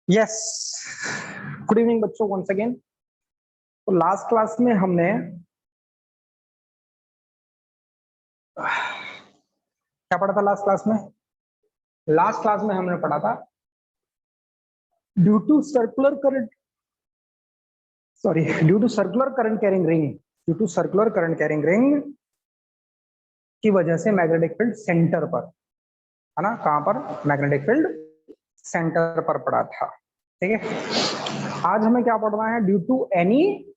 Yes, good evening बच्चों, once again. तो last class में हमने क्या पढ़ा था? लास्ट क्लास में हमने पढ़ा था due to circular current carrying ring की वजह से मैग्नेटिक फील्ड सेंटर पर, है ना, कहां पर? मैग्नेटिक फील्ड सेंटर पर पड़ा था। ठीक है, आज हमें क्या पढ़ना है? ड्यू टू एनी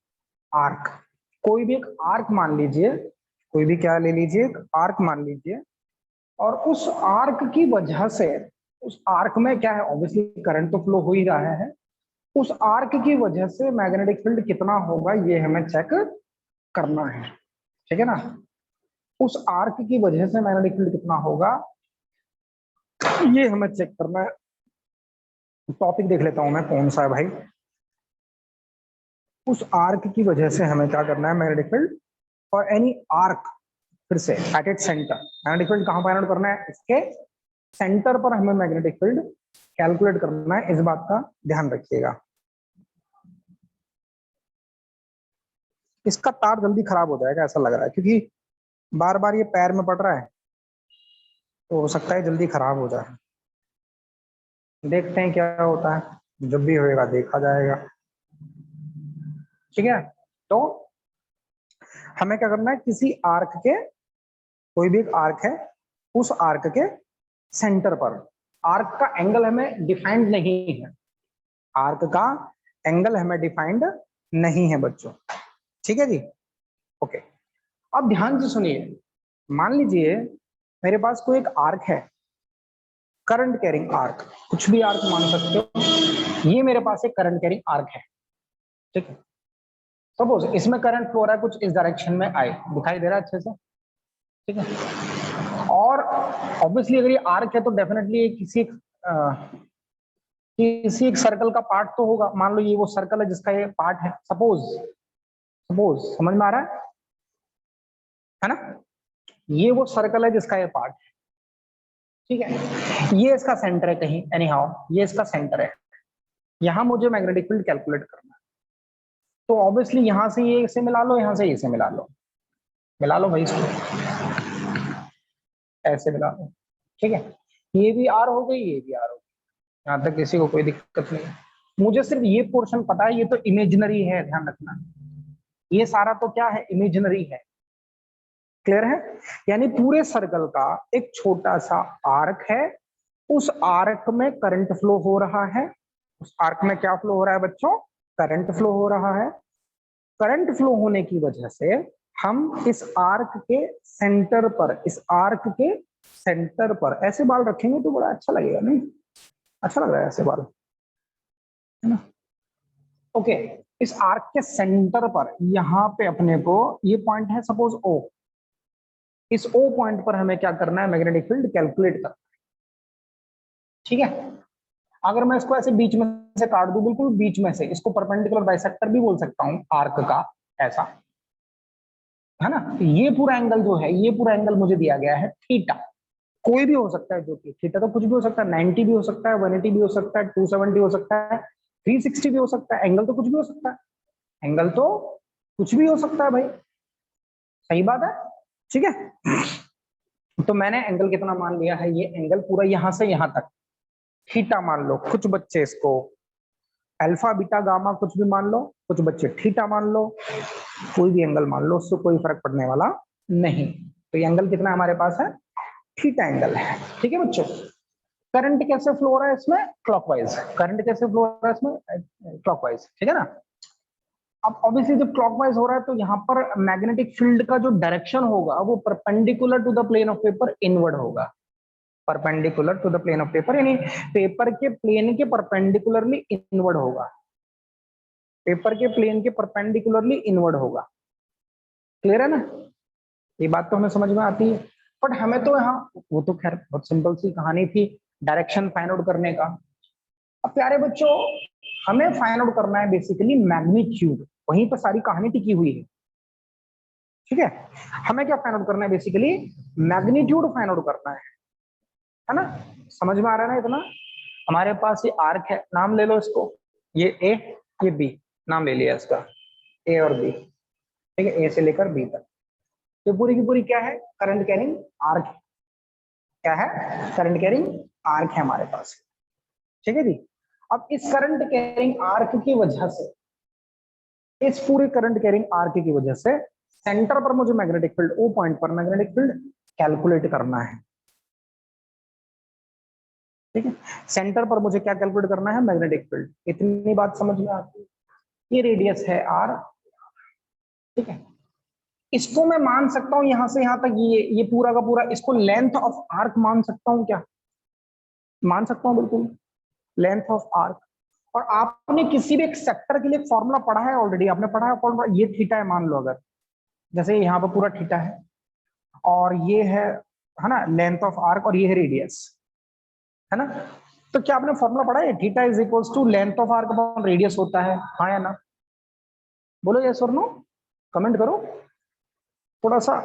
आर्क, कोई भी एक आर्क मान लीजिए, कोई भी क्या ले लीजिए, एक आर्क मान लीजिए, और उस आर्क की वजह से, उस आर्क में क्या है, ऑब्वियसली करंट तो फ्लो हो ही रहा है, उस आर्क की वजह से मैग्नेटिक फील्ड कितना होगा ये हमें चेक करना है। ठीक है ना, उस आर्क की वजह से मैग्नेटिक फील्ड कितना होगा ये हमें चेक करना है। टॉपिक देख लेता हूं मैं कौन सा है भाई। उस आर्क की वजह से हमें क्या करना है? मैग्नेटिक फील्ड और एनी आर्क, फिर से at it centre, magnetic field कहां फाइंड आउट करना है? इसके सेंटर पर हमें मैग्नेटिक फील्ड कैलकुलेट करना है, इस बात का ध्यान रखिएगा। इसका तार जल्दी खराब हो जाएगा ऐसा लग रहा है, क्योंकि बार बार ये पैर में पड़ रहा है, तो हो सकता है जल्दी खराब हो जाए। देखते हैं क्या होता है, जब भी होएगा देखा जाएगा। ठीक है, तो हमें क्या करना है? किसी आर्क के, कोई भी एक आर्क है, उस आर्क के सेंटर पर, आर्क का एंगल हमें डिफाइंड नहीं है, आर्क का एंगल हमें डिफाइंड नहीं है बच्चों। ठीक है जी, ओके। अब ध्यान से सुनिए, मान लीजिए मेरे पास कोई एक आर्क है, करंट कैरिंग आर्क, कुछ भी आर्क मान सकते हो, ये मेरे पास एक करंट कैरिंग आर्क है। ठीक है, सपोज इसमें करंट फ्लो हो रहा है, कुछ इस डायरेक्शन में आए, दिखाई दे रहा है अच्छे से? ठीक है, और ऑब्वियसली अगर ये आर्क है तो डेफिनेटली किसी एक सर्कल का पार्ट तो होगा। मान लो ये वो सर्कल है जिसका ये पार्ट है, सपोज सपोज समझ में आ रहा है ना? ये वो सर्कल है जिसका ये पार्ट है। ठीक है, ये इसका सेंटर है कहीं, एनी हाउ ये इसका सेंटर है। यहां मुझे मैग्नेटिक फील्ड कैलकुलेट करना है, तो ऑब्वियसली यहां से ये इसे मिला लो, यहां से इसे मिला लो भाई, इसको ऐसे मिला लो। ठीक है, ये भी आर हो गई, ये भी आर हो गई, यहां तक किसी को कोई दिक्कत नहीं है। मुझे सिर्फ ये पोर्शन पता है, ये तो इमेजिनरी है, ध्यान रखना, ये सारा तो क्या है? इमेजिनरी है। क्लियर है? यानी पूरे सर्कल का एक छोटा सा आर्क है, उस आर्क में करंट फ्लो हो रहा है। उस आर्क में क्या फ्लो हो रहा है बच्चों? करंट फ्लो हो रहा है। करंट फ्लो होने की वजह से हम इस आर्क के सेंटर पर, इस आर्क के सेंटर पर ऐसे बाल रखेंगे तो बड़ा अच्छा लगेगा, नहीं? अच्छा लग रहा है ऐसे बाल, है ना? ओके, इस आर्क के सेंटर पर यहां पे अपने को ये पॉइंट है, सपोज ओ, इस ओ पॉइंट पर हमें क्या करना है? मैग्नेटिक फील्ड कैलकुलेट करना है। ठीक है, अगर मैं इसको ऐसे बीच में से काट दूं, बिल्कुल बीच में से, इसको परपेंडिकुलर बाइसेक्टर भी बोल सकता हूं आर्क का, ऐसा, है ना? ये पूरा एंगल जो है, ये पूरा एंगल मुझे दिया गया है थीटा। कोई भी हो सकता है, जो कि थीटा तो कुछ भी हो सकता है, 90 भी हो सकता है, 180 भी हो सकता है, 270 हो सकता है, 360 भी हो सकता है, एंगल तो कुछ भी हो सकता है, एंगल तो कुछ भी हो सकता है भाई, सही बात है। ठीक है, तो मैंने एंगल कितना मान लिया है? ये एंगल पूरा यहां से यहां तक थीटा मान लो, कुछ बच्चे इसको अल्फा बीटा गामा कुछ भी मान लो, कुछ बच्चे थीटा मान लो, कोई भी एंगल मान लो, उससे कोई फर्क पड़ने वाला नहीं। तो ये एंगल कितना हमारे पास है? थीटा एंगल है। ठीक है बच्चों, करंट कैसे फ्लो हो रहा है इसमें? क्लॉकवाइज। करंट कैसे फ्लो हो रहा है इसमें? क्लॉकवाइज। ठीक है ना? अब ऑब्वियसली जब क्लॉकवाइज हो रहा है तो यहाँ पर मैग्नेटिक फील्ड का जो डायरेक्शन होगा वो perpendicular to the plane of paper inward होगा, perpendicular to the plane of paper, यानी पेपर के प्लेन के परपेंडिकुलरली इनवर्ड होगा, पेपर के प्लेन के परपेंडिकुलरली इनवर्ड होगा। क्लियर है ना? ये बात तो हमें समझ में आती है, बट हमें तो यहाँ, वो तो खैर बहुत सिंपल सी कहानी थी डायरेक्शन फाइंड आउट करने का। अब प्यारे बच्चों, हमें फाइंड आउट करना है बेसिकली मैग्नीट्यूड, वहीं पर सारी कहानी टिकी हुई है। ठीक है, हमें क्या फाइंड आउट करना है? बेसिकली मैग्नीट्यूड फाइंड आउट करना है ना? समझ में आ रहा है ना इतना? हमारे पास ये आर्क है, नाम ले लो इसको, ये ए ये बी, नाम ले लिया इसका, ए और बी, ठीक है, ए से लेकर बी तक। तो पूरी की पूरी क्या है, करंट कैरिंग आर्क है। क्या है, करंट कैरिंग आर्क है हमारे पास, ठीक है जी। अब इस करंट कैरिंग आर्क की वजह से, इस पूरे करंट कैरिंग आर्क की वजह से सेंटर पर मुझे मैग्नेटिक फील्ड, ओ पॉइंट पर मैग्नेटिक फील्ड कैलकुलेट करना है, ठीक है। सेंटर पर मुझे क्या कैलकुलेट करना है, मैग्नेटिक फील्ड। इतनी बात समझ में आती है। ये रेडियस है आर, ठीक है। इसको मैं मान सकता हूं यहां से यहां तक, ये पूरा का पूरा, इसको लेंथ ऑफ आर्क मान सकता हूं क्या, मान सकता हूं बिल्कुल, लेंथ ऑफ आर्क। और आपने किसी भी एक सेक्टर के लिए फॉर्मूला पढ़ा है ऑलरेडी, आपने पढ़ा है फॉर्मूला, ये थीटा है मान लो, अगर जैसे यहाँ पर पूरा थीटा है और ये है ना लेंथ ऑफ आर्क, और ये है रेडियस, है ना। तो क्या आपने फॉर्मूला पढ़ा है, theta is equals to length of arc upon radius होता है, हाँ या ना, बोलो यस और नो, कमेंट करो, थोड़ा सा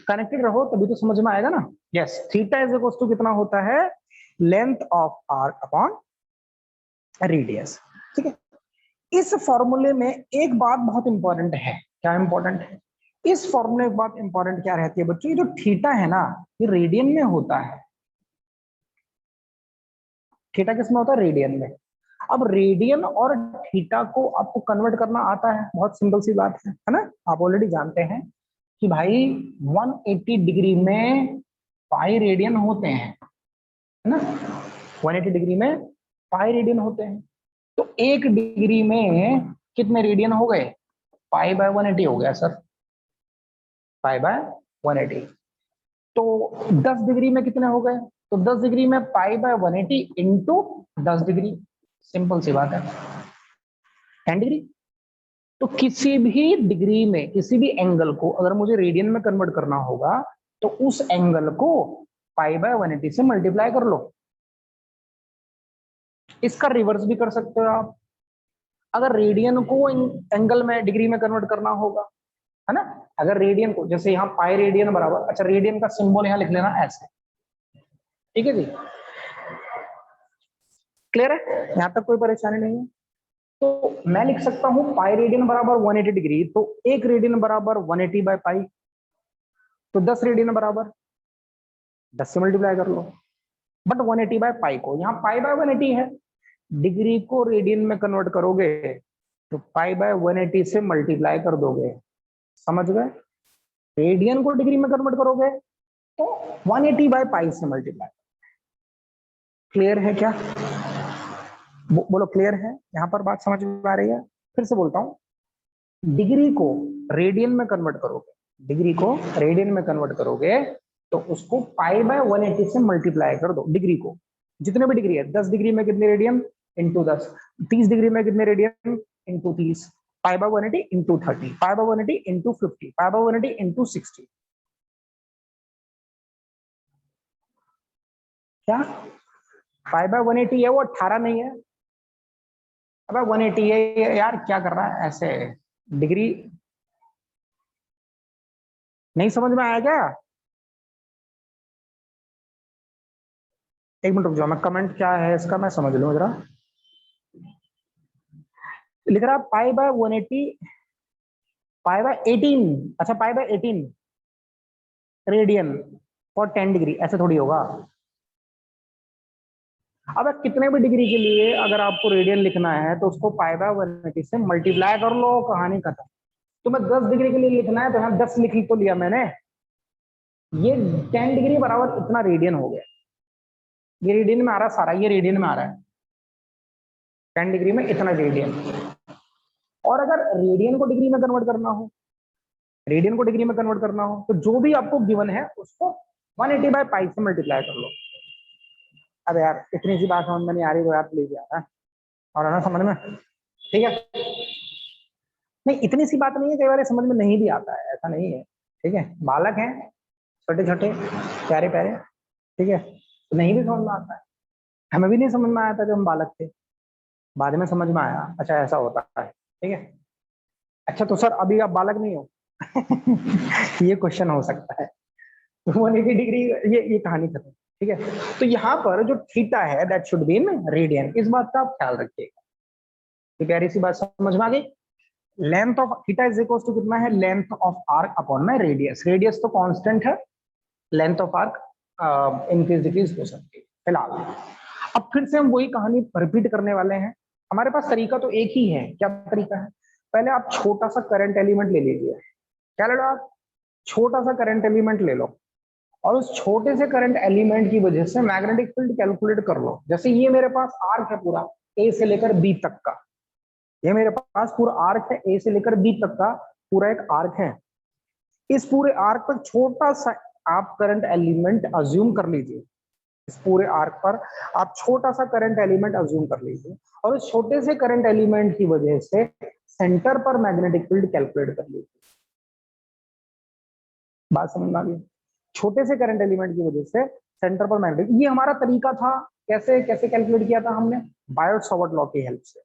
कनेक्टेड रहो तभी तो समझ में आएगा ना। Yes, theta is equals to कितना होता है, length of arc upon radius, ठीक है। इस फॉर्मूले में एक बात बहुत इंपॉर्टेंट है, क्या इंपॉर्टेंट है, इस फॉर्मूले में बात इंपॉर्टेंट क्या रहती है बच्चों, ये जो थीटा है ना, ये रेडियन में होता है। थीटा किसमें होता है, रेडियन में। अब रेडियन और थीटा को आपको कन्वर्ट करना आता है, बहुत सिंपल सी बात है ना। आप ऑलरेडी जानते हैं कि भाई 180 डिग्री में पाई रेडियन होते हैं, है ना। 180 डिग्री में पाई रेडियन होते हैं, तो एक डिग्री में कितने रेडियन हो गए, पाई बाय 180 हो गया सर, पाई बाय 180। तो 10 डिग्री में कितने हो गए, तो 10 डिग्री में pi by 180 into 10 degree, simple सी बात है, 10 डिग्री। तो किसी भी डिग्री में किसी भी एंगल को अगर मुझे रेडियन में कन्वर्ट करना होगा तो उस एंगल को पाई बाय 180 से मल्टीप्लाई कर लो। इसका रिवर्स भी कर सकते हो आप, अगर रेडियन को एंगल में डिग्री में कन्वर्ट करना होगा, है ना। अगर रेडियन को, जैसे यहाँ पाई रेडियन बराबर, अच्छा रेडियन का सिंबल यहाँ लिख लेना ऐसे, ठीक है जी, क्लियर है, यहां तक कोई परेशानी नहीं है। तो मैं लिख सकता हूं पाई रेडियन बराबर 180 डिग्री, तो एक रेडियन बराबर 180 बाय पाई, तो 10 रेडियन बराबर 10 से मल्टीप्लाई कर लो। बट 180 बाय पाई को, यहाँ पाई बाय 180 है, डिग्री को रेडियन में कन्वर्ट करोगे तो पाई बाय 180 से मल्टीप्लाई कर दोगे, समझ गए। रेडियन को डिग्री में कन्वर्ट करोगे तो 180 बाय पाई से मल्टीप्लाई। क्लियर है क्या, बोलो क्लियर है, यहां पर बात समझ में आ रही है। फिर से बोलता हूं, डिग्री को रेडियन में कन्वर्ट करोगे, डिग्री को रेडियन में कन्वर्ट करोगे तो उसको पाई बाय 180 से मल्टीप्लाई कर दो, डिग्री को, जितने भी डिग्री है, 10 डिग्री में कितने रेडियन इंटू 10, 30 डिग्री में कितने radian into 30, pi by 180 into 30, pi by 180 into 50, pi by 180 into 60। क्या पाई बाय 180 है, वो 18 नहीं है, अब 180 है यार, क्या कर रहा है ऐसे, डिग्री नहीं समझ में आया क्या, एक मिनट रुक जाओ, मैं कमेंट क्या है इसका मैं समझ लूं जरा। लिख रहा पाई बाय 180, पाई बाय 18, अच्छा pi by 18 radian for 10 degree, ऐसे थोड़ी होगा। अब कितने भी डिग्री के लिए अगर आपको रेडियन लिखना है तो उसको पाई बाय 180 से मल्टीप्लाई कर लो, कहानी खत्म। तो मैं 10 डिग्री के लिए लिखना है तो यहाँ 10 लिख तो लिया मैंने, ये 10 डिग्री बराबर इतना रेडियन हो गया, ये रेडियन में आ रहा है सारा, ये रेडियन में आ रहा है 10 डिग्री में इतना रेडियन। और अगर रेडियन को डिग्री में कन्वर्ट करना हो, रेडियन को डिग्री में कन्वर्ट करना हो तो जो भी आपको गिवन है उसको 180 बाय पाई से मल्टीप्लाई कर लो। अब यार इतनी सी बात समझ में नहीं आ रही तो यार प्लीज यार, और है ना समझ में, ठीक है। नहीं इतनी सी बात नहीं है, कई बार समझ में नहीं भी आता है, ऐसा नहीं है, ठीक है। बालक हैं छोटे छोटे प्यारे प्यारे, ठीक है, तो नहीं भी समझ में आता है, हमें भी नहीं समझ में आया था जब हम बालक थे, बाद में समझ में आया, अच्छा ऐसा होता है, ठीक है। अच्छा तो सर अभी आप बालक नहीं हो ये क्वेश्चन हो सकता है, 180 डिग्री, ये कहानी खत्म। ठीक है, तो यहाँ पर जो थीटा है that should be in radian, इस बात का आप ख्याल रखिएगा। तो प्यारी सी बात समझ में आ गई। Length of theta is equal to कितना है, लेंथ ऑफ आर्क अपॉन में रेडियस। रेडियस तो कांस्टेंट है, length of arc increase decrease हो सकती है फिलहाल। अब फिर से हम वही कहानी रिपीट करने वाले हैं। हमारे पास तरीका तो एक ही है। क्या तरीका है? पहले आप छोटा सा करंट एलिमेंट ले लीजिए। क्या ले लो आप? छोटा सा करंट एलिमेंट ले लो, और उस छोटे से करंट एलिमेंट की वजह से मैग्नेटिक फील्ड कैलकुलेट कर लो। जैसे ये मेरे पास आर्क है पूरा ए से लेकर बी तक का, ये मेरे पास पूरा आर्क है ए से लेकर बी तक का, पूरा एक आर्क है। इस पूरे आर्क पर छोटा सा आप करंट एलिमेंट अज्यूम कर लीजिए। इस पूरे आर्क पर आप छोटा सा करंट एलिमेंट अज्यूम कर लीजिए, और उस छोटे से करंट एलिमेंट की वजह से सेंटर पर मैग्नेटिक फील्ड कैलकुलेट कर लीजिए। बात समझ में आ गई? छोटे से करंट एलिमेंट की वजह से सेंटर पर मैग्नेटिक, ये हमारा तरीका था। कैसे कैसे कैलकुलेट किया था हमने? बायोट-सावर्ट लॉ की हेल्प से।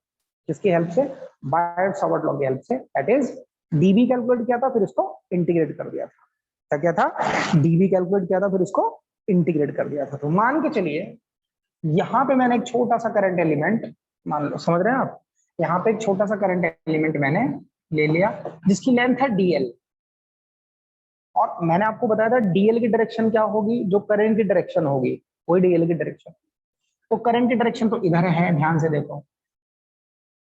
किसकी हेल्प से? बायोट-सावर्ट लॉ की हेल्प से, दैट इज डीबी कैलकुलेट किया था, फिर इसको इंटीग्रेट कर दिया था। क्या था? डीबी कैलकुलेट किया था, फिर इसको इंटीग्रेट कर दिया था। तो मान के चलिए यहाँ पे मैंने एक छोटा सा करंट एलिमेंट, मान लो, समझ रहे हैं आप? यहाँ पे एक छोटा सा करंट एलिमेंट मैंने ले लिया जिसकी लेंथ है डीएल, और मैंने आपको बताया था डीएल की डायरेक्शन क्या होगी, जो करंट की डायरेक्शन होगी वही डीएल की डायरेक्शन। तो करंट की डायरेक्शन तो इधर है, ध्यान से देखो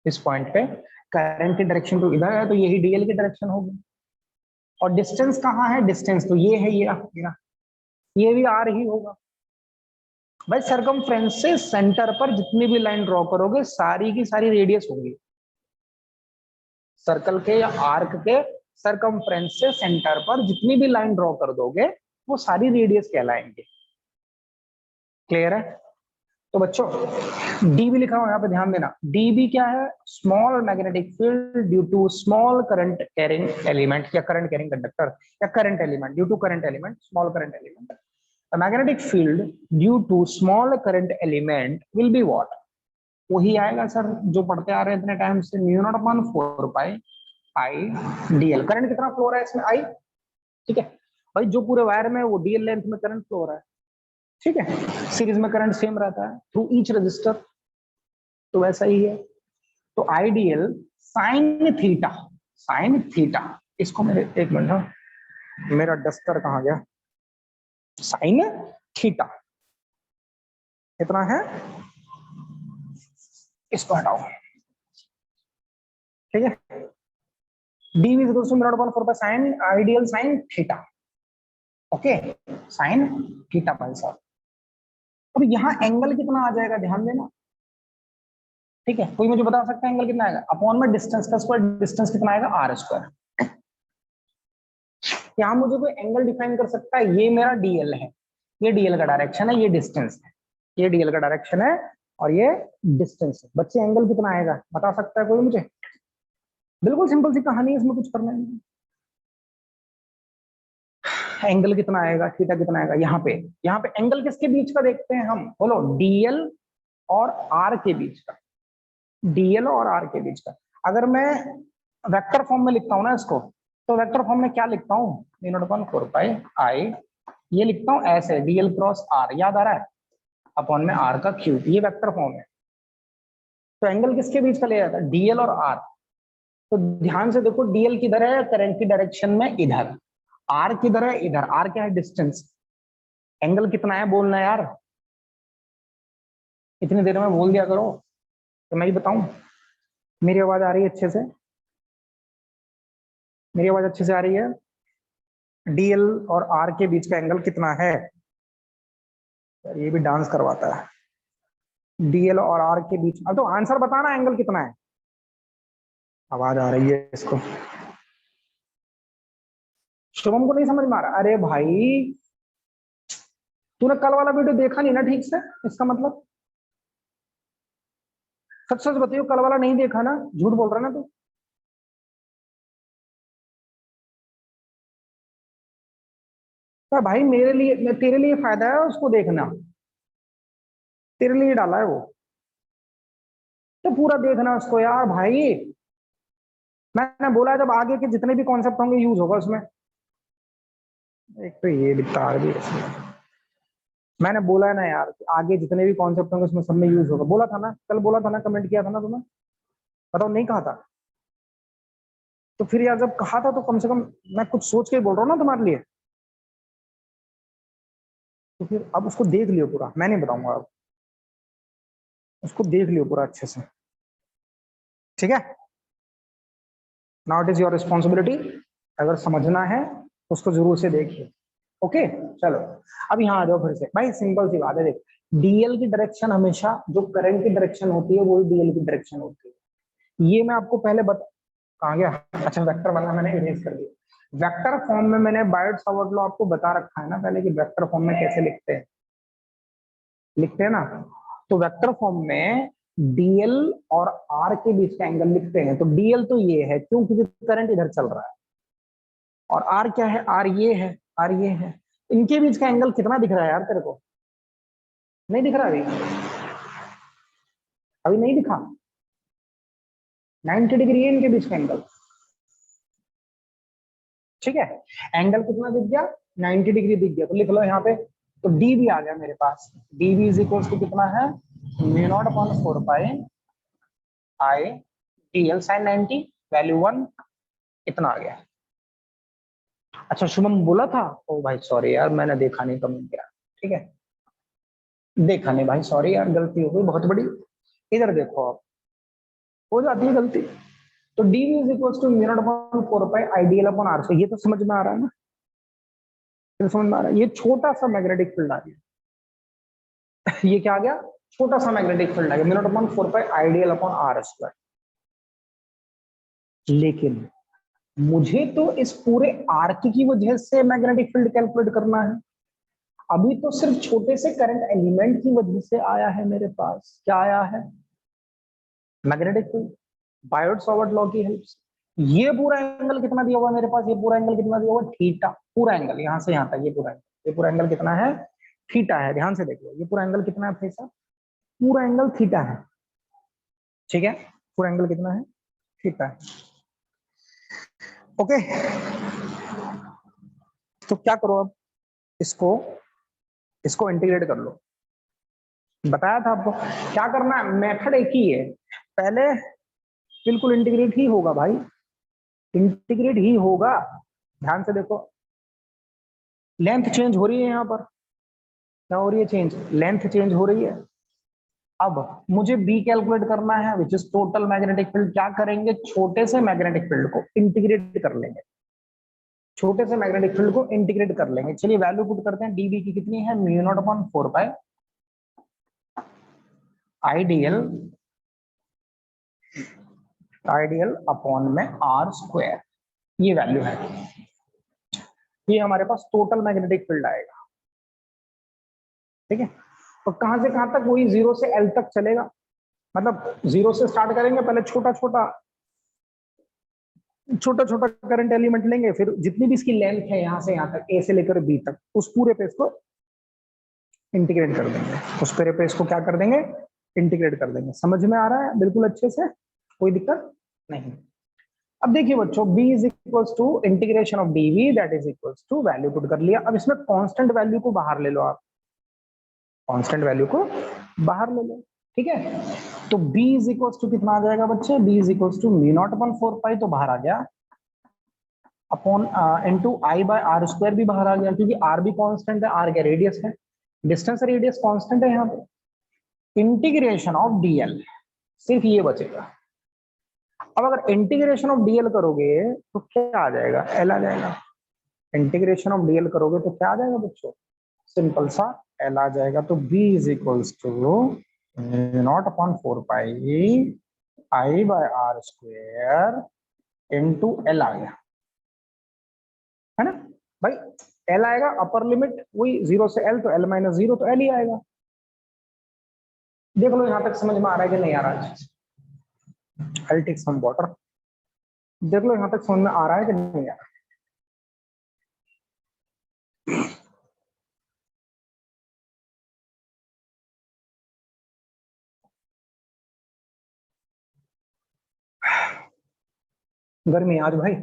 इस पॉइंट पे करंट की डायरेक्शन तो इधर है, तो यही डीएल की डायरेक्शन होगी। और डिस्टेंस कहाँ है? डिस्टेंस तो ये है, ये भी आर ही होगा भाई। सरकमफ्रेंस से सेंटर पर जितनी भी लाइन ड्रॉ करोगे सारी की सारी रेडियस होगी। सर्कल के या आर्क के सरकमफ्रेंस से सेंटर पर जितनी भी लाइन ड्रॉ कर दोगे वो सारी रेडियस कहलाएंगे। क्लियर है? तो बच्चों डीबी लिखा हुआ यहाँ पे ध्यान देना। डीबी क्या है? Small magnetic field due to small current carrying element, या करंट कैरिंग कंडक्टर, या current element due to current element, small current element. The magnetic field due to small current element will be what? वही आएगा sir जो पढ़ते आ रहे हैं इतने time से, म्यू नॉट अपॉन 4 पाई आई डीएल। करंट कितना फ्लो हो रहा है इसमें? आई। ठीक है भाई, जो पूरे वायर में वो डीएल लेंथ में करंट फ्लो हो रहा है। ठीक है, सीरीज में करंट सेम रहता है थ्रू ईच रजिस्टर, तो वैसा ही है। तो ideal sine theta, sine theta, इसको मेरे एक मिनट, हाँ मेरा डस्टर कहाँ गया? साइन थीटा कितना है, इसको हटाओ। ठीक है, d is equal to mu naught upon 4 pi sine I dl sine theta. Okay, sine theta भाई साहब। अब यहाँ एंगल कितना आ जाएगा, ध्यान देना। ठीक है, कोई मुझे बता सकता है एंगल कितना आएगा? अपॉन में डिस्टेंस का स्क्वायर, डिस्टेंस कितना आएगा? R square. यहाँ मुझे कोई एंगल डिफाइन कर सकता है? ये मेरा डीएल है, ये डीएल का डायरेक्शन है, ये डिस्टेंस है, ये डीएल का डायरेक्शन है और ये डिस्टेंस है। बच्चे एंगल कितना आएगा बता सकता है कोई मुझे? बिल्कुल सिंपल सी कहानी है, इसमें कुछ करना नहीं। एंगल कितना आएगा, थीटा कितना आएगा? यहाँ पे एंगल किसके बीच का देखते हैं हम? बोलो, डीएल और आर के बीच का। डीएल और आर के बीच का। अगर मैं वेक्टर फॉर्म में लिखता हूं ना इसको, तो वेक्टर फॉर्म में क्या लिखता हूँ? म्यू नॉट अपॉन 4 पाई आई, ये लिखता हूँ ऐसे, डीएल क्रॉस आर, याद आ रहा है? अपॉन में आर का क्यूब, ये वेक्टर फॉर्म है। तो एंगल किसके बीच का ले जाता है? डीएल और आर। तो ध्यान से देखो, डीएल किधर है? करंट की डायरेक्शन में इधर। आर किधर है? इधर। आर क्या है? डिस्टेंस। एंगल कितना है बोलना यार, इतनी देर में बोल दिया करो तो मैं ही बताऊं। मेरी आवाज आ रही है अच्छे से? मेरी आवाज अच्छे से आ रही है? डीएल और आर के बीच का एंगल कितना है? ये भी डांस करवाता है। डीएल और आर के बीच, अब तो आंसर बताना, एंगल कितना है? आवाज आ रही है इसको? शुभम को नहीं समझ में आ रहा? अरे भाई तूने कल वाला वीडियो देखा नहीं ना ठीक से, इसका मतलब सच सच बताइयो, कल वाला नहीं देखा ना? झूठ बोल रहा ना तू? तो भाई मेरे लिए, तेरे लिए फायदा है उसको देखना, तेरे लिए डाला है वो, तो पूरा देखना उसको यार भाई। मैंने बोला है जब आगे के जितने भी कॉन्सेप्ट होंगे यूज होगा उसमें। एक तो ये भी तार भी है इसमें। मैंने बोला है ना यार कि आगे जितने भी कॉन्सेप्ट होंगे उसमें सब में यूज होगा, बोला था ना, कल बोला था ना, कमेंट किया था ना तुम्हें, बताओ नहीं कहा था? तो फिर यार जब कहा था तो कम से कम मैं कुछ सोच के ही बोल रहा हूँ ना तुम्हारे लिए। तो फिर अब उसको देख लियो पूरा, मैं नहीं बताऊंगा अब, उसको देख लियो पूरा अच्छे से, ठीक है? Now it is your responsibility, अगर समझना है तो उसको जरूर से देखिए। ओके, चलो अब यहाँ आ जाओ फिर से भाई, सिंपल सी बात है, देख डीएल की डायरेक्शन हमेशा जो करंट की डायरेक्शन होती है वो डीएल की डायरेक्शन होती है, ये मैं आपको पहले बता, कहाँ गया? अच्छा वेक्टर वाला मैंने इरेज कर दिया। वेक्टर फॉर्म में मैंने बायोट सावर्ट लॉ आपको बता रखा है ना पहले कि वेक्टर फॉर्म में कैसे लिखते हैं ना। तो वेक्टर फॉर्म में डीएल और आर के बीच का एंगल लिखते हैं, तो डीएल तो ये है क्यों, क्योंकि करंट इधर चल रहा है, और आर क्या है, आर ये है, आर ये है, इनके बीच का एंगल कितना दिख रहा है यार तेरे को? नहीं दिख रहा अभी? अभी नहीं दिखा? 90 डिग्री है इनके बीच का एंगल, ठीक है? एंगल कितना दिख गया? 90 डिग्री दिख गया, तो लिख लो यहाँ पे, तो डी भी आ गया मेरे पास, D B is equal to कितना है, mu naught upon 4 pi I D L sine 90, value 1, इतना आ गया। अच्छा शुभम बोला था, ओ भाई सॉरी यार मैंने देखा नहीं कमेंट किया, ठीक है, देखा नहीं भाई, सॉरी यार गलती हो गई बहुत बड़ी। इधर देखो आप, हो जाती है गलती। तो d B is equal to mu naught upon 4 pi I dl upon r, से ये तो समझ में आ रहा है ना, ये समझ में आ रहा है, ये छोटा सा मैग्नेटिक फील्ड आ गया। ये क्या आ गया? छोटा सा मैग्नेटिक फील्ड आ गया, mu naught upon 4 pi I dl upon r square. लेकिन मुझे तो इस पूरे आर्क की वजह से मैग्नेटिक फील्ड कैलकुलेट करना है, अभी तो सिर्फ छोटे से करंट एलिमेंट की वजह से आया है मेरे पास, क्या आया है? Magnetic field, Biot Savart law की हेल्प से। ये पूरा एंगल कितना दिया हुआ है मेरे पास, ये पूरा एंगल कितना दिया हुआ है? थीटा, पूरा एंगल यहां से यहां तक, ये पूरा एंगल कितना है? थीटा है, ध्यान से देखो ये पूरा एंगल कितना है भाई साहब, पूरा एंगल थीटा है, ठीक है? पूरा एंगल कितना है? थीटा है। ओके, तो क्या करो अब, इसको इसको इंटीग्रेट कर लो, बताया था आपको क्या करना है, मेथड एक ही है, पहले बिल्कुल इंटीग्रेट ही होगा भाई, इंटीग्रेट ही होगा। ध्यान से देखो, लेंथ चेंज हो रही है यहाँ पर, क्या हो रही है? चेंज, लेंथ चेंज हो रही है। अब मुझे बी कैलकुलेट करना है which is total magnetic field, क्या करेंगे, छोटे से मैग्नेटिक फील्ड को इंटीग्रेट कर लेंगे, छोटे से मैग्नेटिक फील्ड को इंटीग्रेट कर लेंगे। चलिए वैल्यू पुट करते हैं, डीबी की कितनी है, mu naught upon 4 pi ideal, ideal upon में आर स्क्वायर, ये वैल्यू है, ये हमारे पास टोटल मैग्नेटिक फील्ड आएगा, ठीक है? और कहां से कहां तक, वही जीरो से एल तक चलेगा, मतलब जीरो से स्टार्ट करेंगे, पहले छोटा छोटा छोटा छोटा करंट एलिमेंट लेंगे, फिर जितनी भी इसकी लेंथ है यहाँ से यहाँ तक, ए से लेकर बी तक, उस पूरे पे इसको इंटीग्रेट कर देंगे, उस पूरे पे इसको क्या कर देंगे, इंटीग्रेट कर देंगे। समझ में आ रहा है बिल्कुल अच्छे से, कोई दिक्कत नहीं? अब देखिए बच्चों, b is equals to integration of dv that is equals to, value put कर लिया, अब इसमें कांस्टेंट वैल्यू को बाहर ले लो आप, कांस्टेंट वैल्यू को बाहर ले लो, ठीक है? तो b इज इक्वल्स टू कितना आ जाएगा बच्चे, b is equals to mu naught upon 4 pi, तो बाहर आ गया, upon into I by are square भी बाहर आ गया, क्योंकि आर भी कांस्टेंट है, आर क्या रेडियस है, डिस्टेंस रेडियस कांस्टेंट है यहाँ पे। इंटीग्रेशन ऑफ डीएल, सिर्फ ये बचेगा। अब अगर इंटीग्रेशन ऑफ डीएल करोगे तो क्या आ जाएगा, एल आ जाएगा। इंटीग्रेशन ऑफ डीएल करोगे तो क्या आ जाएगा बच्चों, सिंपल सा एल आ जाएगा। तो b is equals to naught upon 4 pi I by are square into L आ गया, है ना भाई? एल आएगा, अपर लिमिट वही जीरो से एल, तो एल माइनस जीरो, तो एल ही आएगा। देख लो यहां तक समझ में आ रहा है कि नहीं आ रहा है? आई टेक सम वाटर, देख लो यहां तक समझ में आ रहा है कि नहीं आ रहा? गर्मी आज भाई,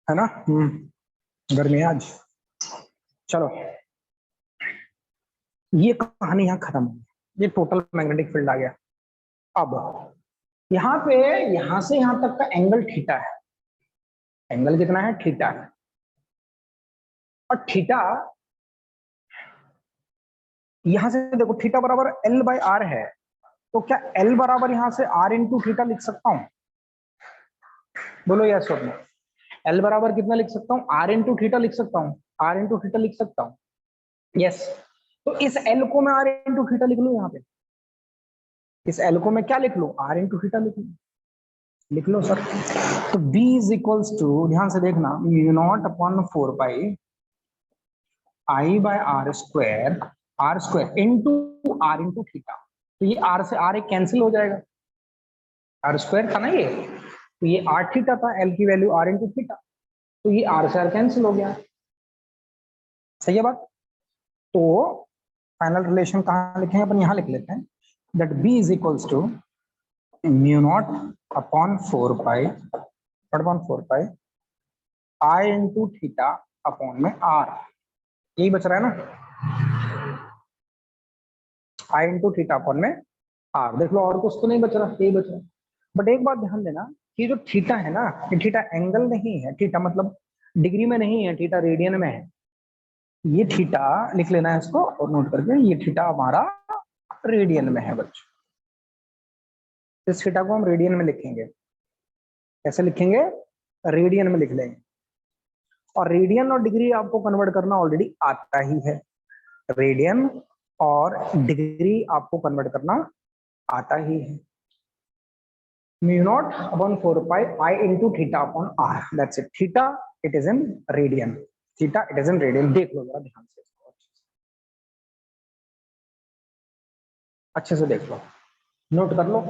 है ना। गर्मी है आज। चलो ये कहानी यहाँ खत्म हो गई, ये टोटल मैग्नेटिक फील्ड आ गया। अब यहाँ पे यहाँ से यहाँ तक का एंगल थीटा है। एंगल कितना है? थीटा है। और थीटा यहां से देखो, थीटा बराबर एल बाई आर है, तो क्या एल बराबर यहां से आर इंटू थीटा लिख सकता हूं? बोलो यस और नो। एल बराबर कितना लिख सकता हूँ? आर इंटू थीटा लिख सकता हूँ। आर इंटू थीटा लिख सकता हूँ, यस। तो इस एल को मैं आर इंटू थीटा लिख लू यहाँ पे। इस एल को मैं क्या लिख लू? आर इंटू थीटा लिख लू। लिख लो सर। तो B इज इक्वल्स टू, ध्यान से देखना, mu naught upon 4 pi I by are square into r into theta. तो ये आर से आर एक कैंसिल हो जाएगा, आर स्क्वायर था ना ये, तो ये आर थीटा था, एल की वैल्यू आर इंटू थीटा, तो ये आर से आर कैंसिल हो गया। सही है बात। तो फाइनल रिलेशन कहाँ लिखेंगे अपन? यहाँ लिख लेते हैं, that B is equals to mu naught upon 4 pi I into theta upon में आर। यही बच रहा है ना, आई इंटू थीटा अपॉन में आर। देख लो और कुछ तो नहीं बच रहा, यही बच रहा। बट एक बात ध्यान देना कि जो थीटा है ना, ये थीटा एंगल नहीं है, थीटा मतलब डिग्री में नहीं है, थीटा रेडियन में है। ये थीटा लिख लेना है इसको और नोट करके, ये थीटा हमारा रेडियन में है बच्चों। इस थीटा को हम रेडियन में लिखेंगे। कैसे लिखेंगे? रेडियन में लिख लेंगे। और रेडियन और डिग्री आपको कन्वर्ट करना ऑलरेडी आता ही है। रेडियन और डिग्री आपको कन्वर्ट करना आता ही है। Mu naught upon 4 pi I into theta upon r, that's it. Theta it is in radian, theta it is in radian. देख लो जरा ध्यान से, अच्छे से देख लो, नोट कर लो।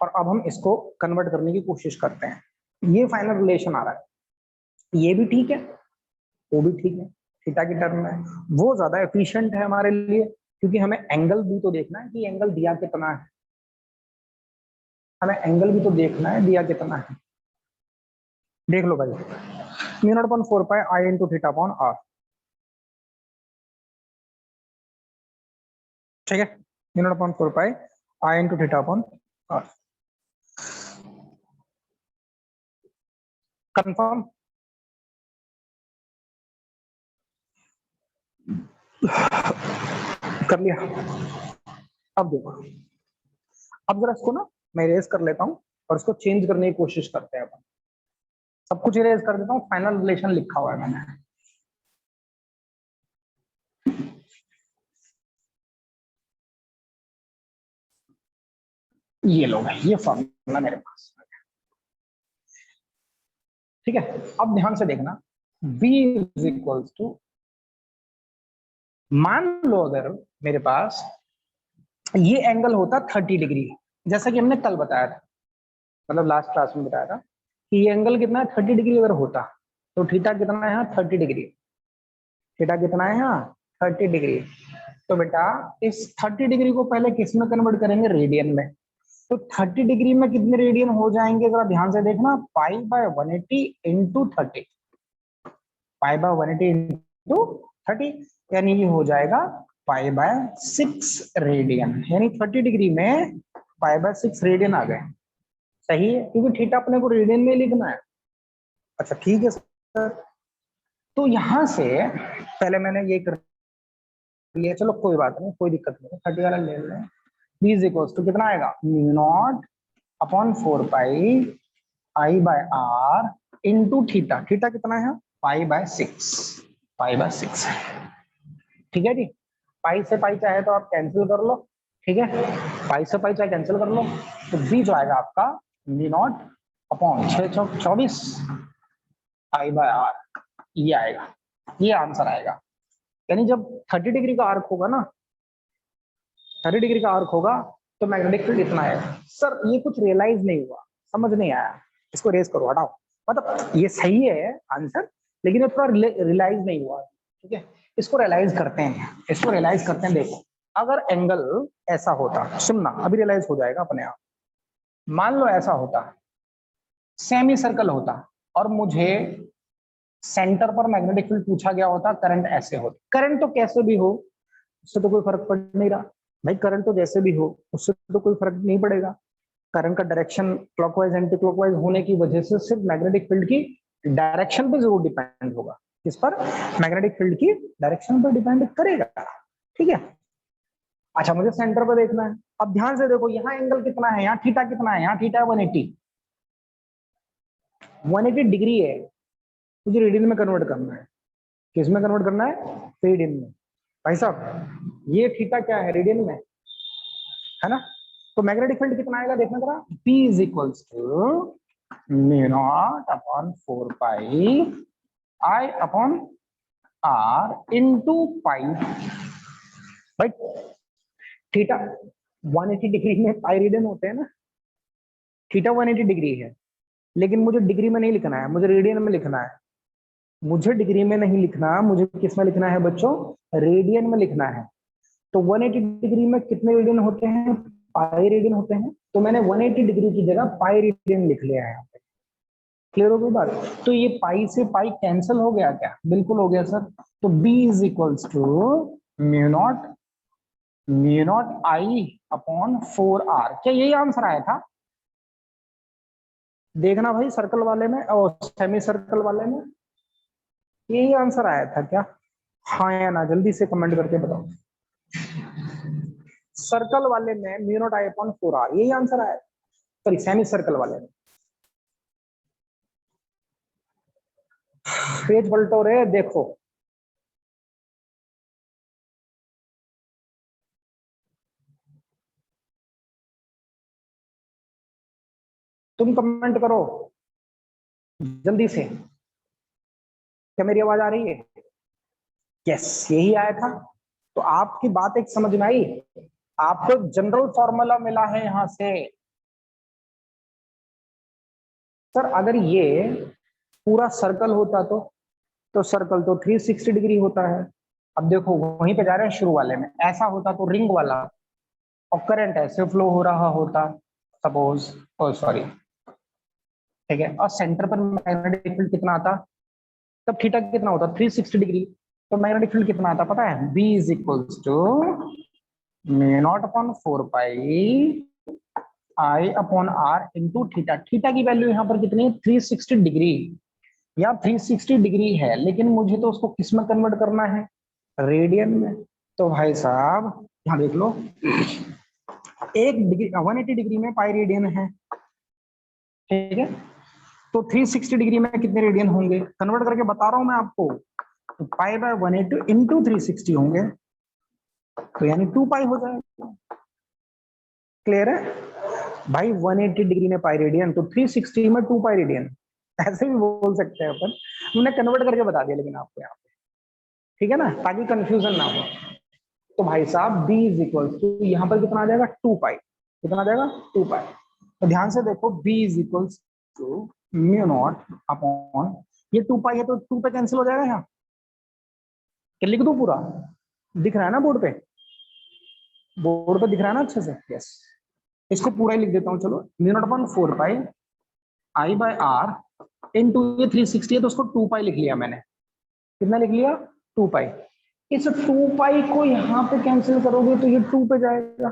और अब हम इसको कन्वर्ट करने की कोशिश करते हैं। ये फाइनल रिलेशन आ रहा है, ये भी ठीक है, वो भी ठीक है, थीटा की टर्म में वो ज्यादा एफिशिएंट है हमारे लिए, क्योंकि हमें एंगल भी तो देखना है कि एंगल दिया कितना है। हमें एंगल भी तो देखना है दिया कितना है। देख लो भाई, mu naught upon 4 pi I into theta upon r. ठीक है, mu naught upon 4 pi I into theta upon r. Confirm? कर लिया। अब देखो, अब जरा इसको ना मैं इरेज कर लेता हूं और इसको चेंज करने की कोशिश करते हैं अपन। सब कुछ इरेज कर देता हूं, फाइनल रिलेशन लिखा हुआ है मैंने। ये लो भाई, ये फॉर्मूला मेरे पास। ठीक है, अब ध्यान से देखना, B इज इक्वल्स टू, मान लो अगर मेरे पास ये एंगल होता 30 डिग्री, जैसा कि हमने कल बताया था, मतलब लास्ट क्लास में बताया था कि ये एंगल कितना है, 30 डिग्री अगर होता, तो थीटा कितना है यहाँ? 30 डिग्री। थीटा कितना है यहाँ? 30 डिग्री। तो बेटा इस 30 डिग्री को पहले किस में कन्वर्ट करेंगे? रेडियन में। तो 30 डिग्री में कितने रेडियन हो जाएंगे जरा ध्यान से देखना, पाई by 180 into 30, pi by 180 into 30, यानी ये हो जाएगा पाई बाय 6 रेडियन, यानी 30 डिग्री में पाई बाय 6 रेडियन आ गए। सही है, क्योंकि थीटा अपने को रेडियन में लिखना है। अच्छा ठीक है सर, तो यहां से पहले मैंने ये कर लिया, चलो कोई बात नहीं, कोई दिक्कत नहीं, 30 वाला ले लें। B इज इक्वल्स टू कितना आएगा? Mu naught upon 4 pi I by R into theta. Theta कितना है? Pi by 6, pi by 6। ठीक है जी, पाई से पाई चाहे तो आप कैंसिल कर लो, ठीक है, पाई से पाई चाहे कैंसिल कर लो, तो बी जो आएगा आपका म्यू नॉट अपॉन 6 चौक 24 पाई बाय आर, ये आएगा, ये आंसर आएगा। यानी जब 30 डिग्री का आर्क होगा ना, 30 डिग्री का आर्क होगा, तो मैग्नेटिक फील्ड इतना है। सर ये कुछ रियलाइज नहीं हुआ, समझ नहीं आया, इसको रेस करो, हटाओ। मतलब ये सही है आंसर, लेकिन ये थोड़ा रियलाइज नहीं हुआ। ठीक है, इसको रियलाइज करते हैं, इसको रियलाइज करते हैं। देखो अगर एंगल ऐसा होता, सुनना अभी रियलाइज हो जाएगा अपने आप। मान लो ऐसा होता, सेमी सर्कल होता और मुझे सेंटर पर मैग्नेटिक फील्ड पूछा गया होता, करंट ऐसे होता। करंट तो कैसे भी हो उससे तो कोई फर्क पड़ नहीं रहा भाई, करंट तो जैसे भी हो उससे तो कोई फर्क नहीं पड़ेगा। करंट का डायरेक्शन क्लॉकवाइज एंटी क्लॉकवाइज होने की वजह से सिर्फ मैग्नेटिक फील्ड की डायरेक्शन पे जरूर डिपेंड होगा। किस पर? मैग्नेटिक फील्ड की डायरेक्शन पर डिपेंड करेगा। ठीक है, अच्छा मुझे सेंटर पर देखना है। अब ध्यान से देखो, यहाँ एंगल कितना है, यहाँ थीटा कितना है, यहाँ थीटा 180 डिग्री है। मुझे रेडियन में कन्वर्ट करना है। किस में कन्वर्ट करना है? रेडियन में। भाई साहब ये थीटा क्या है? रेडियन में है ना। तो मैग्नेटिक फील्ड कितना आएगा देखना जरा, P is equals to mu naught upon 4 pi I upon R into pi. भाई थीटा 180 डिग्री में पाई रेडियन होते हैं ना, थीटा 180 डिग्री है, लेकिन मुझे डिग्री में नहीं लिखना है, मुझे रेडियन में लिखना है। मुझे डिग्री में नहीं लिखना, मुझे किस में लिखना है बच्चों? रेडियन में लिखना है। तो 180 डिग्री में कितने रेडियन होते हैं? पाई रेडियन होते हैं। तो मैंने 180 डिग्री की जगह पाई रेडियन लिख लिया है यहाँ पे। क्लियर हो गई बात? तो ये पाई से पाई कैंसिल हो गया क्या? बिल्कुल हो गया सर। तो B is equals to mu naught I upon 4R। क्या यही आंसर आया था? देखना भाई सर्कल वाले में और सेमी सर्कल वाले में यही आंसर आया था क्या? हाँ या ना, जल्दी से कमेंट करके बताओ। सर्कल वाले में mu naught I upon 4R यही आंसर आया, सॉरी सेमी सर्कल वाले में। पेज पलटो रे, देखो तुम कमेंट करो जल्दी से। क्या मेरी आवाज आ रही है? यस यही आया था। तो आपकी बात एक समझ में आई, आपको जनरल फॉर्मूला मिला है यहां से। सर अगर ये पूरा सर्कल होता तो सर्कल तो 360 डिग्री होता है। अब देखो वहीं पे जा रहे हैं शुरू वाले में, ऐसा होता तो रिंग वाला और करंट ऐसे फ्लो हो रहा होता सपोज, ओ सॉरी, ठीक है, और सेंटर पर मैग्नेटिक फील्ड कितना आता? तब थीटा कितना होता? 360 डिग्री। तो मैग्नेटिक फील्ड कितना आता पता है? B is equals to mu naught upon 4 pi I upon R into theta. Theta की वैल्यू यहाँ पर कितनी है? 360 डिग्री। या 360 डिग्री है, लेकिन मुझे तो उसको किस में कन्वर्ट करना है? रेडियन में। तो भाई साहब यहाँ देख लो, एक डिग्री 180 डिग्री में पाई रेडियन है, ठीक है, तो 360 डिग्री में कितने रेडियन होंगे? कन्वर्ट करके बता रहा हूं मैं आपको। तो पाई बाय 180 इंटू 360 होंगे, तो यानी 2 पाई हो जाएगा। क्लियर है भाई? 180 डिग्री में पाई रेडियन तो 360 में 2 पाई रेडियन, ऐसे भी बोल सकते हैं अपन। हमने कन्वर्ट करके बता दिया लेकिन आपको यहाँ पे, ठीक है ना, ताकि कंफ्यूजन ना हो। तो भाई साहब B इज इक्वल टू यहाँ पर कितना आ जाएगा? 2 पाई। कितना आ जाएगा? 2 पाई। तो ध्यान से देखो, B is equal to mu naught upon, ये 2 पाई है तो 2 पे कैंसिल हो जाएगा यहाँ। क्या लिख दो पूरा? दिख रहा है ना बोर्ड पे? बोर्ड पे दिख रहा है ना अच्छे से? यस, इसको पूरा ही लिख देता हूँ। चलो, mu naught upon 4 pi I by R into ये 360 है तो उसको 2 पाई लिख लिया मैंने। कितना लिख लिया? 2 पाई। इस 2 पाई को यहाँ पे कैंसिल करोगे तो ये 2 पे जाएगा।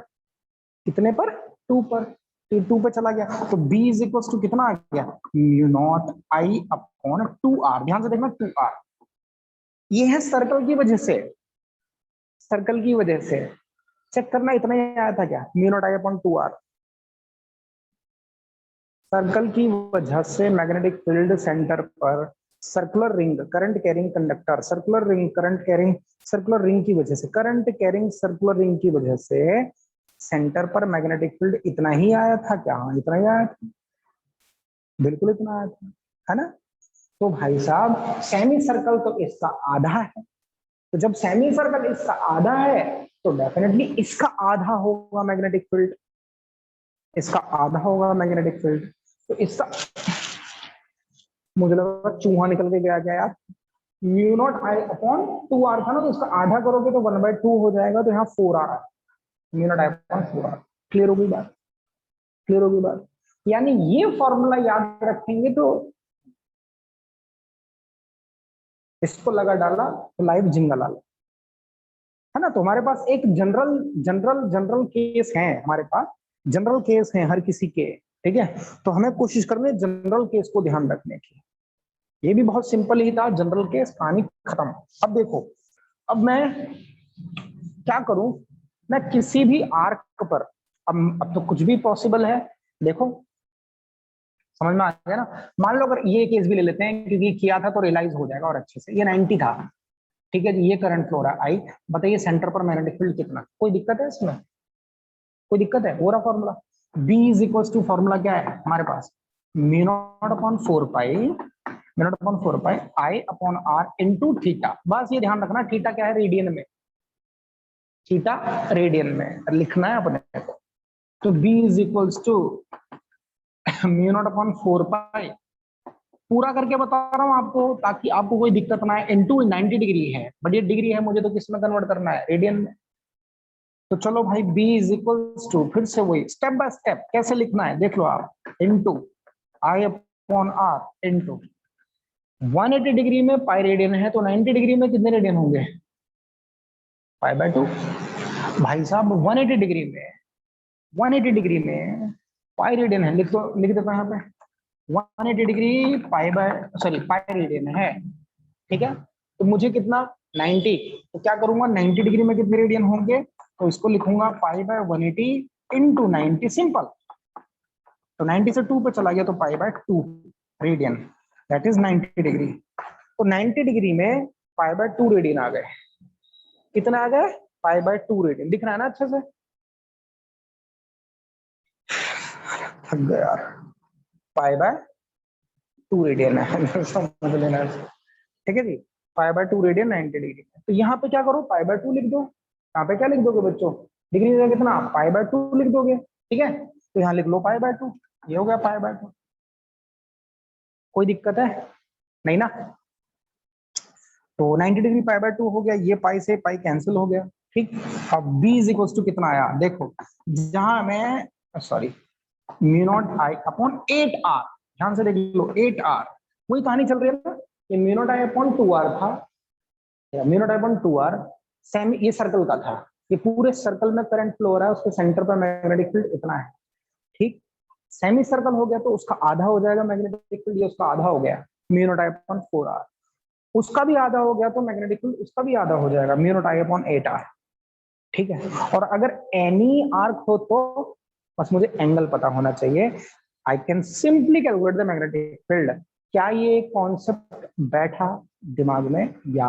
कितने पर? 2 पर। तो 2 पे चला गया, तो B इज इक्वल टू कितना आ गया? Mu not I upon 2R। ध्यान से देखना, 2R ये है सर्कल की वजह से, सर्कल की वजह से चेक करना। इतना ही आया था क्या? Mu naught I upon 2R। Circle की वजह से मैग्नेटिक फील्ड सेंटर पर circular ring current carrying conductor, circular ring current carrying, circular ring की वजह से, करंट कैरिंग सर्कुलर रिंग की वजह से सेंटर पर मैग्नेटिक फील्ड इतना ही आया था क्या? हाँ इतना ही आया था, बिल्कुल इतना आया था, है ना। तो भाई साहब सेमी सर्कल तो इसका आधा है, तो जब सेमी सर्कल इसका आधा है तो डेफिनेटली इसका आधा होगा मैग्नेटिक फील्ड, इसका आधा होगा मैग्नेटिक फील्ड। तो इसका, मुझे लगा चूहा निकल के गया क्या यार। Mu naught I upon 2R था ना, तो इसका आधा करोगे तो 1/2 हो जाएगा, तो यहाँ 4R mu naught I upon 4R। Clear होगी बात? क्लियर होगी बात? यानी ये फॉर्मूला याद रखेंगे तो इसको लगा डाला तो लाइव जिंगल आला, है ना। तो हमारे पास एक जनरल जनरल जनरल केस है, हमारे पास जनरल केस है हर किसी के, ठीक है। तो हमें कोशिश करनी है जनरल केस को ध्यान रखने की। ये भी बहुत सिंपल ही था, जनरल केस, कहानी खत्म। अब देखो, अब मैं क्या करूं, मैं किसी भी आर्क पर, अब तो कुछ भी पॉसिबल है। देखो समझ में आ गया ना। मान लो अगर ये केस भी ले लेते हैं, क्योंकि किया था तो रियलाइज हो जाएगा और अच्छे से। ये 90 था, ठीक है जी। ये करंट फ्लो रहा आई, बताइए सेंटर पर मैग्नेटिक फील्ड कितना, कोई दिक्कत है इसमें? कोई दिक्कत है? हो रहा formula B is equal to, formula क्या है हमारे पास, mu naught upon 4 pi, mu naught upon 4 pi I upon R into theta. बस ये ध्यान रखना, थीटा क्या है रेडियन में, थीटा रेडियन में लिखना है अपने को। तो B is equal to mu naught upon 4 pi, पूरा करके बता रहा हूं आपको ताकि आपको कोई दिक्कत ना आए। इनटू 90 डिग्री है, बट ये डिग्री है, मुझे तो किस में कन्वर्ट करना है, रेडियन में। तो चलो भाई B इज इक्वल टू, फिर से वही स्टेप बाय स्टेप कैसे लिखना है देख लो आप, into I upon R into 180 degree में पाई रेडियन है, तो 90 डिग्री में कितने रेडियन होंगे, पाई/2। भाई साहब 180 डिग्री में, 180 डिग्री में पाई रेडियन है, लिख दो, लिख देता यहाँ पे 180 डिग्री पाई रेडियन है, ठीक है। तो मुझे कितना 90, तो क्या करूंगा 90 डिग्री में कितने रेडियन होंगे, तो इसको लिखूंगा पाई/180 इंटू 90, सिंपल। तो 90 से 2 पे चला गया तो पाई/2 रेडियन, दैट इज 90 डिग्री। तो 90 डिग्री में पाई/2 रेडियन आ गए, कितना आ गए, पाई/2 रेडियन। दिख रहा है ना अच्छे से, थक गया यार, पाई/2 रेडियन है समझ लेना, ठीक है जी। पाई/2 रेडियन 90 डिग्री। तो यहाँ पे क्या करो, पाई/2 लिख दो। यहाँ पे क्या लिख दोगे बच्चों, डिग्री में कितना, पाई/2 लिख दोगे, ठीक है। तो यहाँ लिख लो पाई/2, ये हो गया पाई/2। कोई दिक्कत है नहीं ना। तो 90 डिग्री पाई/2 हो गया, ये पाई से पाई कैंसिल हो गया, ठीक। अब B इज इक्वल टू कितना आया देखो, जहां मैं sorry mu naught I upon 8R, ध्यान से देख लो 8R, वही कहानी चल रही है ना। ये mu naught I upon 2R था, mu naught I upon 2R, semi ये सर्कल का था, ये पूरे सर्कल में करंट फ्लो हो रहा है, उसके सेंटर पर मैग्नेटिक फील्ड इतना है, ठीक। सेमी सर्कल हो गया तो उसका आधा हो जाएगा मैग्नेटिक फील्ड, ये उसका आधा हो गया mu not I upon 4R, उसका भी आधा हो गया तो मैग्नेटिक फील्ड उसका भी आधा हो जाएगा mu naught I upon 8R, ठीक है। और अगर एनी आर्क हो तो बस मुझे एंगल पता होना चाहिए, I can simply calculate the magnetic field. क्या ये कॉन्सेप्ट बैठा दिमाग में या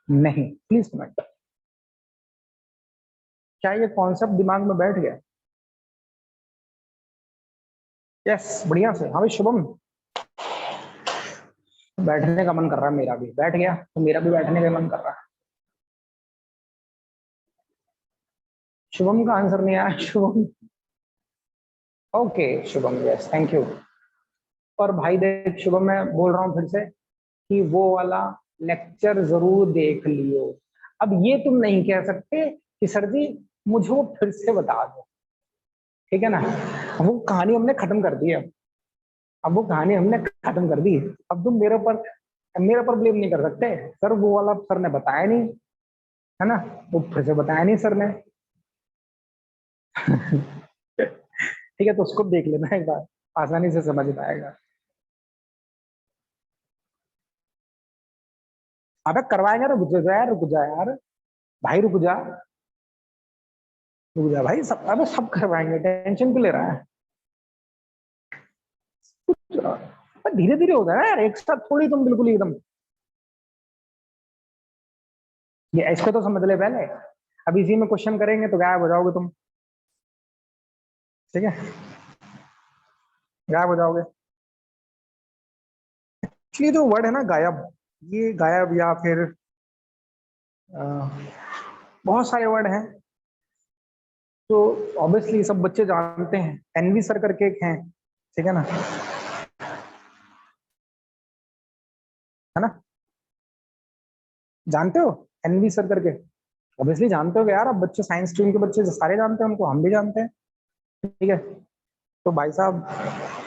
नहीं, प्लीज कमेंट। क्या ये कॉन्सेप्ट दिमाग में बैठ गया? यस, बढ़िया से। हाँ भाई शुभम, बैठने का मन कर रहा है, मेरा भी बैठ गया तो मेरा भी बैठने का मन कर रहा है। शुभम का आंसर नहीं आया, Shubham. Okay Shubham, yes thank you. और भाई देख शुभम, मैं बोल रहा हूँ फिर से कि वो वाला लेक्चर जरूर देख लियो। अब ये तुम नहीं कह सकते कि सर जी मुझे वो फिर से बता दो, ठीक है ना। वो कहानी हमने खत्म कर दी है, अब वो कहानी हमने खत्म कर दी। अब तुम मेरे पर ब्लेम नहीं कर सकते, सर वो वाला सर ने बताया नहीं, है ना, वो फिर से बताया नहीं सर ने ठीक है, तो उसको देख लेना एक बार, आसानी से समझ में आएगा। अबे करवाएंगे, रुक जा यार, रुक जा यार भाई, रुक जा, रुक जा भाई, सब अबे सब करवाएंगे, टेंशन क्यों ले रहा है। धीरे धीरे होता है यार, एक साथ थोड़ी तुम बिल्कुल एकदम, ये इसको तो समझ ले पहले। अब इसी में क्वेश्चन करेंगे तो गायब हो जाओगे तुम, ठीक है, गायब हो जाओगे। एक्चुअली जो वर्ड है ना गायब, ये गायब या फिर अ, बहुत सारे वर्ड हैं, तो ऑब्वियसली सब बच्चे जानते हैं, एनवी सर करके एक हैं, ठीक है ना, है ना, जानते हो एनवी सर करके, ऑब्वियसली जानते हो यार, अब बच्चे साइंस स्ट्रीम के बच्चे सारे जानते हैं उनको, हम भी जानते हैं, ठीक है। तो भाई साहब